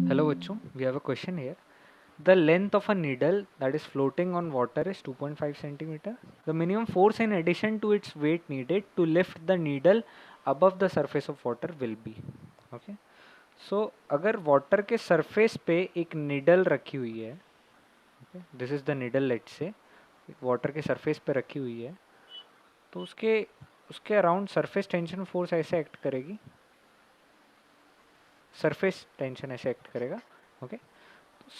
Hello bachcho, we have a question here. The length of a needle that is floating on water is 2.5 centimeter. The minimum force in addition to its weight needed to lift the needle above the surface of water will be. Okay. So अगर water के surface पे एक needle रखी हुई है, okay, this is the needle let's say, water के surface पे रखी हुई है, तो उसके उसके अराउंड सरफेस टेंशन फोर्स ऐसे एक्ट करेगी, सरफेस टेंशन ऐसे एक्ट करेगा. ओके,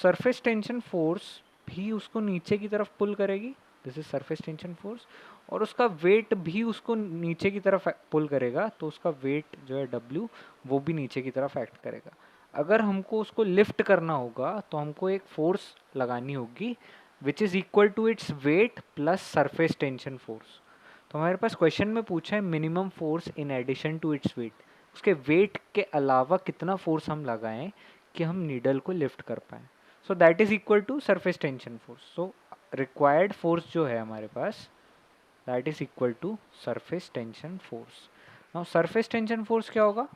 सरफेस टेंशन फोर्स भी उसको नीचे की तरफ पुल करेगी. This is surface tension force. और उसका वेट भी उसको नीचे की तरफ पुल करेगा, तो उसका वेट जो है W वो भी नीचे की तरफ एक्ट करेगा. अगर हमको उसको लिफ्ट करना होगा तो हमको एक फोर्स लगानी होगी which is equal to its weight plus surface tension force. तो हमारे पास क्वेश्चन में पूछा है minimum force in addition to its weight. उसके वेट के अलावा कितना फोर्स हम लगाएं कि हम नीडल को लिफ्ट कर पाएँ. So that is equal to surface tension force. So required force जो है हमारे पास that is equal to surface tension force. Now surface tension force क्या होगा?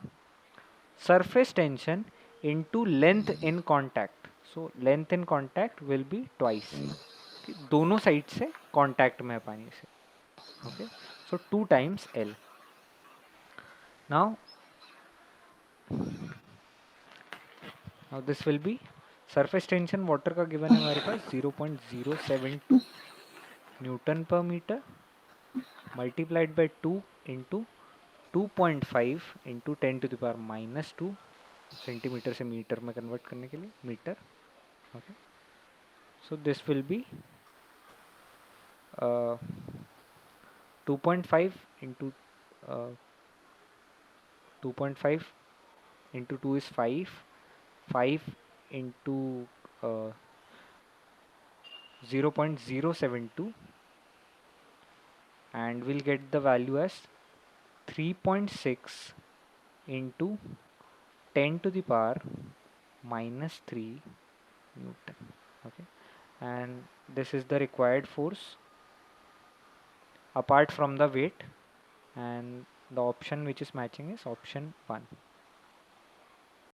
Surface tension into length in contact. So length in contact will be twice. दोनों side से contact में है पानी से. Okay, so 2 times L. Now now this will be surface tension water का given है हमारे पास 0.072 न्यूटन पर metre multiplied by 2 into 2.5 into 10⁻⁻2 centimetre से मीटर में कन्वर्ट करने के लिए metre. Okay, so this will be 2.5 into 2.5 into 2 is 5 into 0.072 and we'll get the value as 3.6 into 10 to the power minus 3 Newton. Okay, and this is the required force apart from the weight, and the option which is matching is option 1.